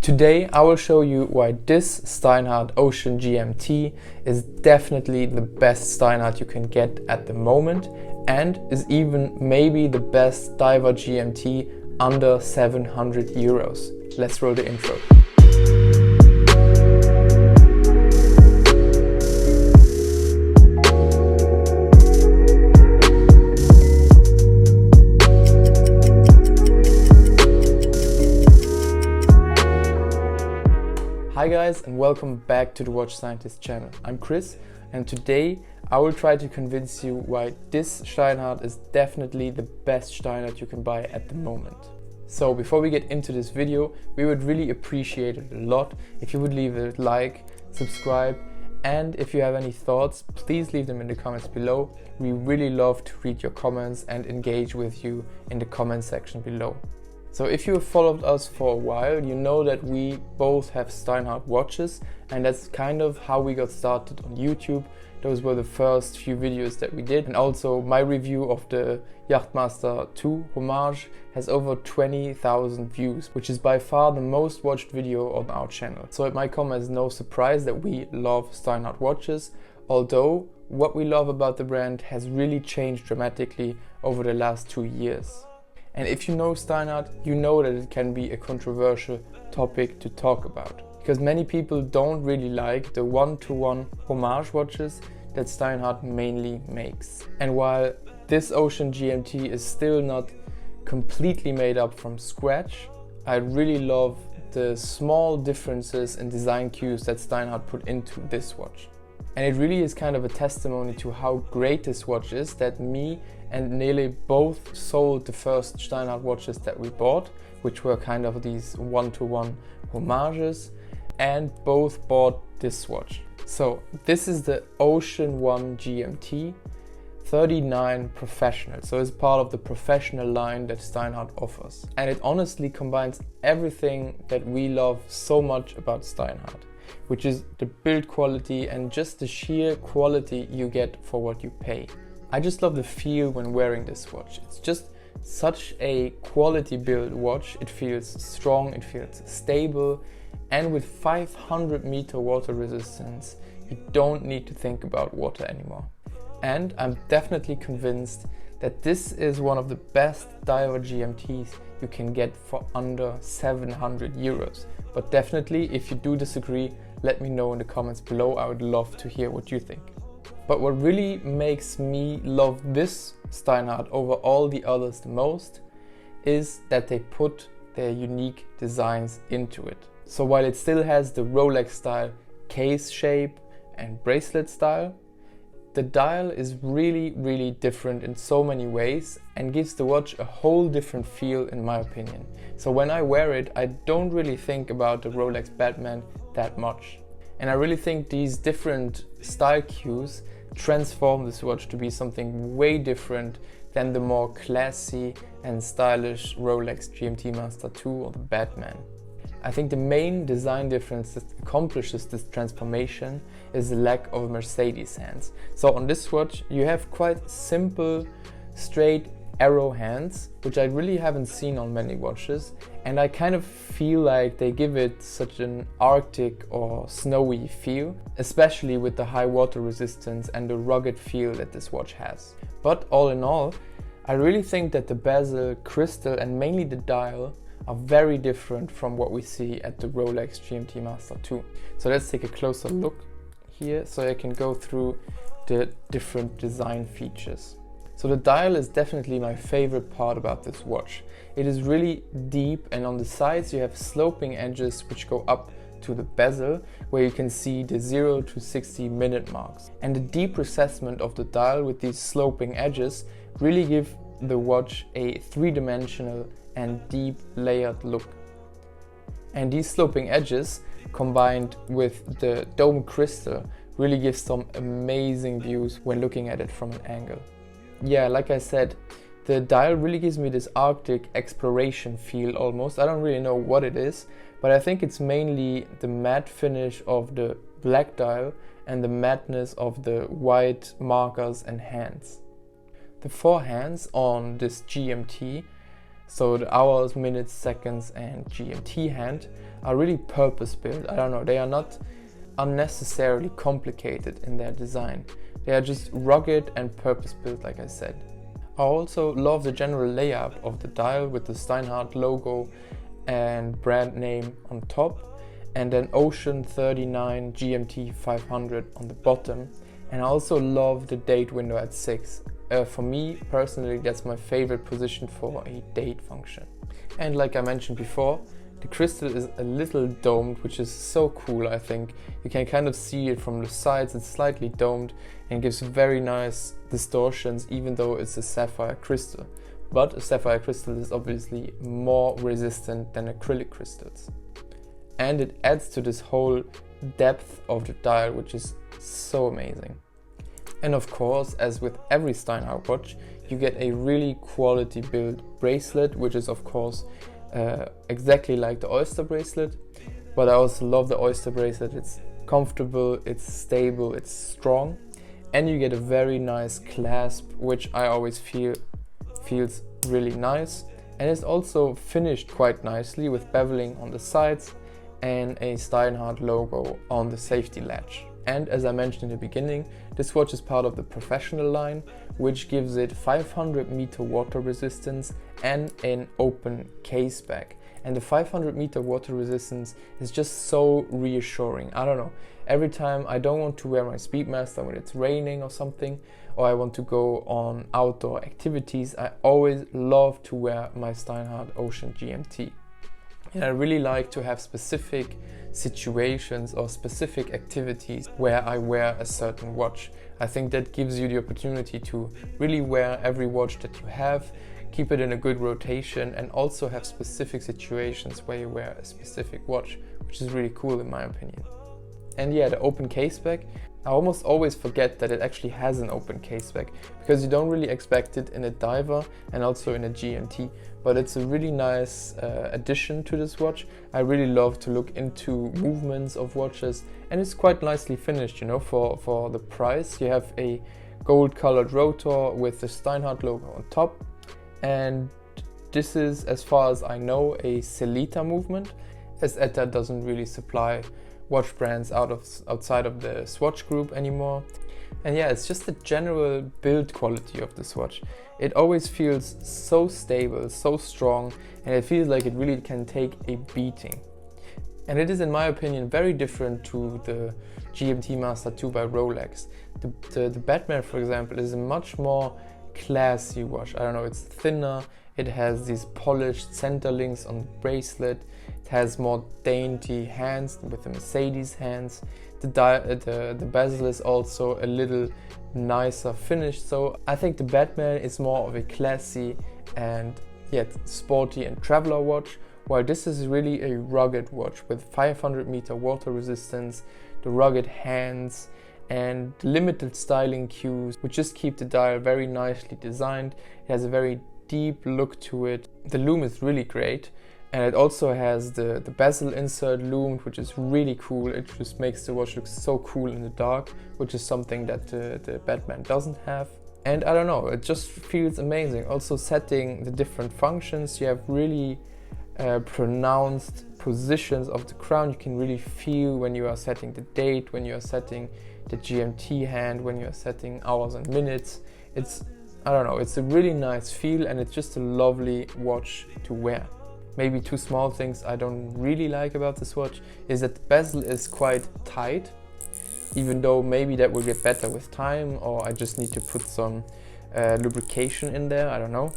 Today I will show you why this Steinhart Ocean GMT is definitely the best Steinhart you can get at the moment and is even maybe the best Diver GMT under 700 euros. Let's roll the intro. Hi guys, and welcome back to the Watch Scientist channel. I'm Chris, and today I will try to convince you why this Steinhart is definitely the best Steinhart you can buy at the moment. So before we get into this video, we would really appreciate it a lot if you would leave a like, subscribe, and if you have any thoughts, please leave them in the comments below. We really love to read your comments and engage with you in the comment section below. So if you have followed us for a while, you know that we both have Steinhart watches, and that's kind of how we got started on YouTube. Those were the first few videos that we did, and also my review of the Yachtmaster 2 Homage has over 20,000 views, which is by far the most watched video on our channel. So it might come as no surprise that we love Steinhart watches, although what we love about the brand has really changed dramatically over the last 2 years. And if you know Steinhart, you know that it can be a controversial topic to talk about, because many people don't really like the one-to-one homage watches that Steinhart mainly makes. And while this Ocean GMT is still not completely made up from scratch, I really love the small differences in design cues that Steinhart put into this watch. And it really is kind of a testimony to how great this watch is that me and Nele both sold the first Steinhart watches that we bought, which were kind of these one-to-one homages, and both bought this watch. So this is the Ocean 1 GMT 39 Professional. So it's part of the professional line that Steinhart offers. And it honestly combines everything that we love so much about Steinhart, which is the build quality and just the sheer quality you get for what you pay. I just love the feel when wearing this watch. It's just such a quality build watch. It feels strong, it feels stable, and with 500 meter water resistance, you don't need to think about water anymore. And I'm definitely convinced that this is one of the best Diver GMTs you can get for under 700 euros. But definitely, if you do disagree, let me know in the comments below. I would love to hear what you think. But what really makes me love this Steinhart over all the others the most is that they put their unique designs into it. So while it still has the Rolex style case shape and bracelet style, the dial is really different in so many ways and gives the watch a whole different feel, in my opinion. So when I wear it, I don't really think about the Rolex Batman that much. And I really think these different style cues transform this watch to be something way different than the more classy and stylish Rolex GMT Master 2 or the Batman. I think the main design difference that accomplishes this transformation is the lack of a Mercedes hands. So on this watch you have quite simple, straight arrow hands, which I really haven't seen on many watches, and I kind of feel like they give it such an Arctic or snowy feel, especially with the high water resistance and the rugged feel that this watch has. But all in all, I really think that the bezel, crystal, and mainly the dial are very different from what we see at the Rolex GMT Master 2. So let's take a closer look here so I can go through the different design features. So the dial is definitely my favorite part about this watch. It is really deep, and on the sides you have sloping edges which go up to the bezel, where you can see the 0 to 60 minute marks. And the deep recessment of the dial with these sloping edges really give the watch a three-dimensional and deep layered look. And these sloping edges combined with the dome crystal really gives some amazing views when looking at it from an angle. Yeah, like I said, the dial really gives me this Arctic exploration feel almost. I don't really know what it is, but I think it's mainly the matte finish of the black dial and the madness of the white markers and hands. The four hands on this GMT So the hours, minutes, seconds and GMT hand are really purpose built. I don't know, they are not unnecessarily complicated in their design. They are just rugged and purpose built, like I said. I also love the general layout of the dial with the Steinhart logo and brand name on top, and then Ocean 39 GMT 500 on the bottom. And I also love the date window at 6. For me personally, that's my favorite position for a date function. And like I mentioned before, the crystal is a little domed, which is so cool. I think you can kind of see it from the sides. It's slightly domed and gives very nice distortions, even though it's a sapphire crystal. But a sapphire crystal is obviously more resistant than acrylic crystals. And it adds to this whole depth of the dial, which is so amazing. And of course, as with every Steinhart watch, you get a really quality built bracelet, which is of course exactly like the Oyster bracelet. But I also love the Oyster bracelet. It's comfortable, it's stable, it's strong, and you get a very nice clasp, which I always feel feels really nice. And it's also finished quite nicely with beveling on the sides and a Steinhart logo on the safety latch. And as I mentioned in the beginning, this watch is part of the professional line, which gives it 500 meter water resistance and an open case back. And the 500 meter water resistance is just so reassuring. I don't know, every time I don't want to wear my Speedmaster when it's raining or something, or I want to go on outdoor activities, I always love to wear my Steinhart Ocean GMT. And I really like to have specific situations or specific activities where I wear a certain watch. I think that gives you the opportunity to really wear every watch that you have, keep it in a good rotation, and also have specific situations where you wear a specific watch, which is really cool in my opinion. And yeah, the open case back, I almost always forget that it actually has an open case back, because you don't really expect it in a Diver and also in a GMT, but it's a really nice addition to this watch. I really love to look into movements of watches, and it's quite nicely finished, you know, for the price. You have a gold colored rotor with the Steinhart logo on top, and this is, as far as I know, a Sellita movement, as ETA doesn't really supply watch brands outside of the Swatch group anymore. And yeah, it's just the general build quality of this watch. It always feels so stable, so strong, and it feels like it really can take a beating. And it is, in my opinion, very different to the GMT Master 2 by Rolex. The Batman, for example, is a much more classy watch. I don't know, it's thinner, it has these polished center links on the bracelet, it has more dainty hands with the Mercedes hands. The bezel is also a little nicer finished, so I think the Batman is more of a classy and yet sporty and traveler watch, while this is really a rugged watch with 500 meter water resistance, the rugged hands, and limited styling cues, which just keep the dial very nicely designed. It has a very deep look to it. The lume is really great, and it also has the bezel insert loomed, which is really cool. It just makes the watch look so cool in the dark, which is something that the Batman doesn't have. And I don't know, it just feels amazing. Also setting the different functions, you have really pronounced positions of the crown. You can really feel when you are setting the date, when you are setting the GMT hand, when you are setting hours and minutes. It's, I don't know, it's a really nice feel, and it's just a lovely watch to wear. Maybe two small things I don't really like about this watch is that the bezel is quite tight, even though maybe that will get better with time, or I just need to put some lubrication in there, I don't know.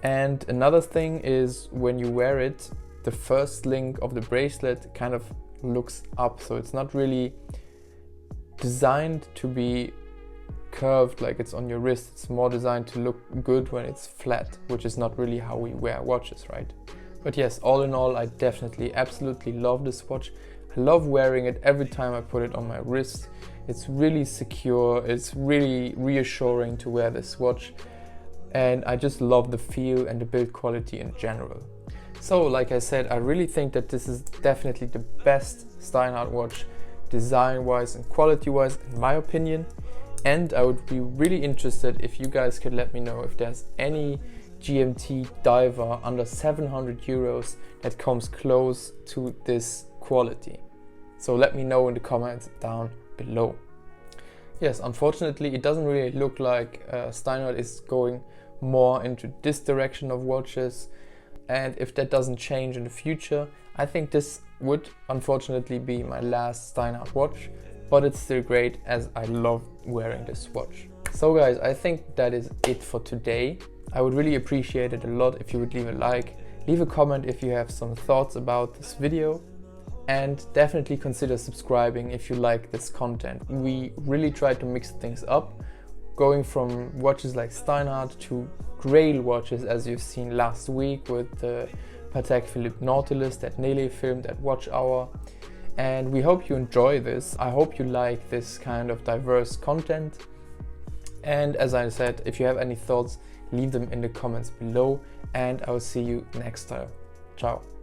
And another thing is when you wear it, the first link of the bracelet kind of looks up, so it's not really designed to be curved like it's on your wrist. It's more designed to look good when it's flat, which is not really how we wear watches, right? But yes, all in all, I definitely absolutely love this watch. I love wearing it every time I put it on my wrist. It's really secure, it's really reassuring to wear this watch, and I just love the feel and the build quality in general. So like I said, I really think that this is definitely the best Steinhart watch, design wise and quality wise, in my opinion. And I would be really interested if you guys could let me know if there's any GMT diver under 700 euros that comes close to this quality. So let me know in the comments down below. Yes, unfortunately it doesn't really look like Steinhart is going more into this direction of watches, and if that doesn't change in the future, I think this would unfortunately be my last Steinhart watch, but it's still great as I love wearing this watch. So guys, I think that is it for today. I would really appreciate it a lot if you would leave a like, leave a comment if you have some thoughts about this video, and definitely consider subscribing if you like this content. We really try to mix things up, going from watches like Steinhart to grail watches, as you've seen last week with the Patek Philippe Nautilus that Nele filmed at Watch Hour. And we hope you enjoy this. I hope you like this kind of diverse content. And as I said, if you have any thoughts, leave them in the comments below, and I will see you next time. Ciao.